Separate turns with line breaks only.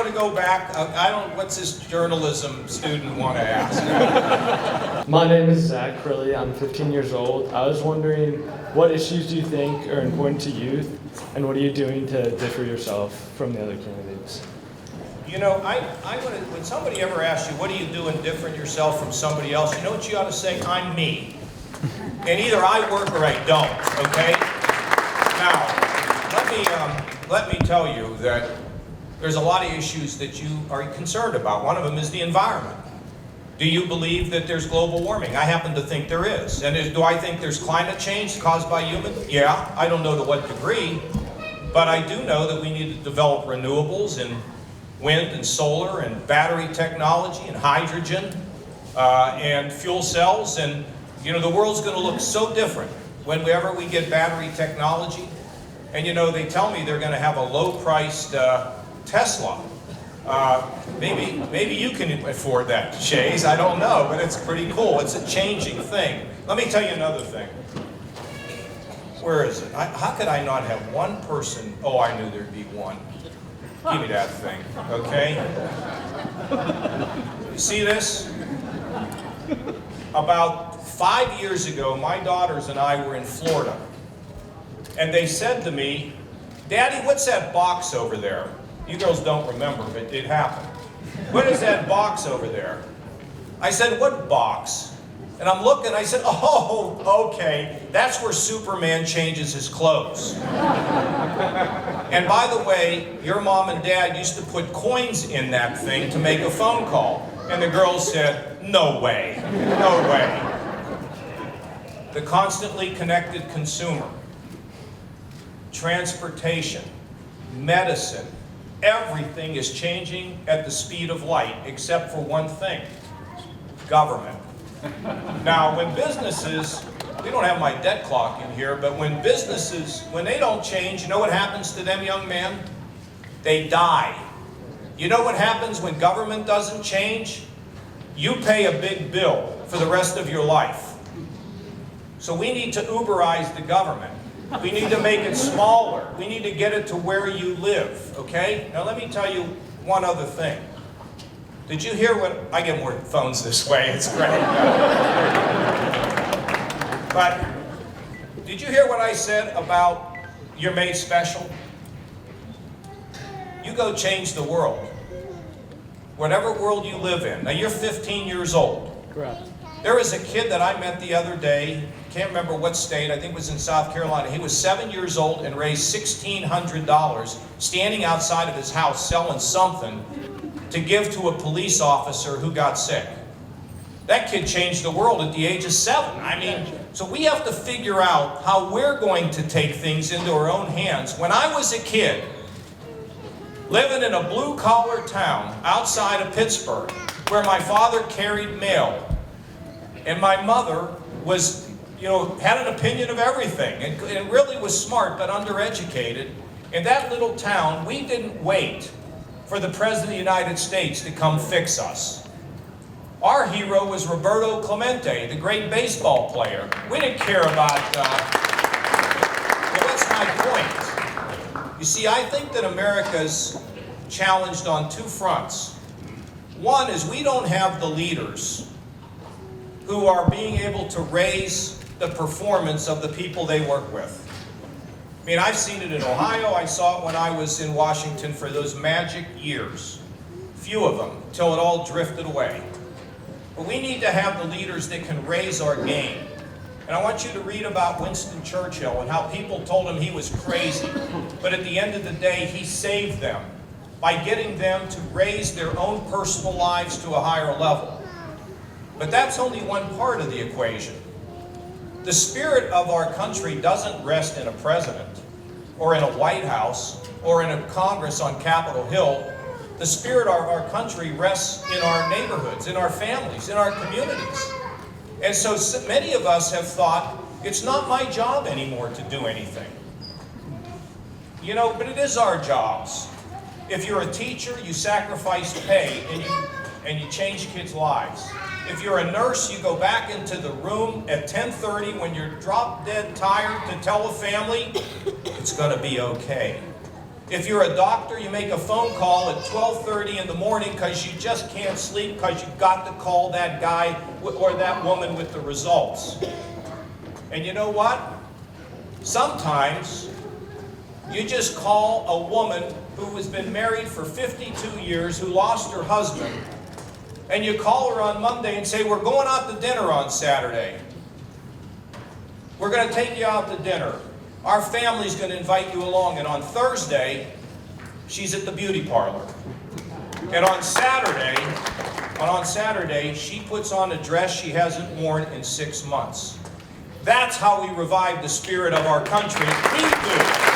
to go back. What's this journalism student want to ask?
My name is Zack. I'm 15 years old. I was wondering, what issues do you think are important to youth, and what are you doing to differ yourself from the other candidates?
You know, when somebody ever asks you, what are you doing different yourself from somebody else, you know what you ought to say? I'm me. And either I work or I don't, okay? Now, let me tell you that there's a lot of issues that you are concerned about. One of them is the environment. Do you believe that there's global warming? I happen to think there is. And do I think there's climate change caused by humans? Yeah, I don't know to what degree, but I do know that we need to develop renewables and wind and solar and battery technology and hydrogen and fuel cells. And you know, the world's going to look so different whenever we get battery technology. And you know, they tell me they're going to have a low-priced Tesla. Maybe you can afford that, Shays. I don't know, but it's pretty cool. It's a changing thing. Let me tell you another thing. Where is it? How could I not have one person? Oh, I knew there'd be one. Give me that thing, okay? You see this? About 5 years ago, my daughters and I were in Florida. And they said to me, Daddy, what's that box over there? You girls don't remember, but it happened. What is that box over there? I said, what box? And I'm looking, I said, oh, okay, that's where Superman changes his clothes. And by the way, your mom and dad used to put coins in that thing to make a phone call. And the girls said, no way, no way. The constantly connected consumer, transportation, medicine, everything is changing at the speed of light, except for one thing, government. Now, when businesses, we don't have my debt clock in here, but when businesses, when they don't change, you know what happens to them, young man? They die. You know what happens when government doesn't change? You pay a big bill for the rest of your life. So we need to Uberize the government. We need to make it smaller. We need to get it to where you live, okay? Now let me tell you one other thing. Did you hear what, I get more phones this way, it's great. But did you hear what I said about you're made special? You go change the world. Whatever world you live in. Now you're 15 years old.
Correct.
There was a kid that I met the other day, can't remember what state, I think it was in South Carolina. He was 7 years old and raised $1,600 standing outside of his house selling something to give to a police officer who got sick. That kid changed the world at the age of 7. I mean, so we have to figure out how we're going to take things into our own hands. When I was a kid, living in a blue-collar town outside of Pittsburgh, where my father carried mail, and my mother was, you know, had an opinion of everything, and really was smart but undereducated. In that little town, we didn't wait for the President of the United States to come fix us. Our hero was Roberto Clemente, the great baseball player. We didn't care about, well, that's my point. You see, I think that America's challenged on two fronts. One is we don't have the leaders who are being able to raise the performance of the people they work with. I mean, I've seen it in Ohio. I saw it when I was in Washington for those magic years. Few of them, till it all drifted away. But we need to have the leaders that can raise our game. And I want you to read about Winston Churchill and how people told him he was crazy. But at the end of the day, he saved them by getting them to raise their own personal lives to a higher level. But that's only one part of the equation. The spirit of our country doesn't rest in a president, or in a White House, or in a Congress on Capitol Hill. The spirit of our country rests in our neighborhoods, in our families, in our communities. And so many of us have thought, it's not my job anymore to do anything. You know, but it is our jobs. If you're a teacher, you sacrifice pay and you change kids' lives. If you're a nurse, you go back into the room at 10:30 when you're drop dead tired to tell a family, it's going to be okay. If you're a doctor, you make a phone call at 12:30 in the morning because you just can't sleep because you've got to call that guy or that woman with the results. And you know what? Sometimes you just call a woman who has been married for 52 years, who lost her husband, and you call her on Monday and say, we're going out to dinner on Saturday. We're going to take you out to dinner. Our family's going to invite you along. And on Thursday, she's at the beauty parlor. And on Saturday, she puts on a dress she hasn't worn in 6 months. That's how we revive the spirit of our country. We do.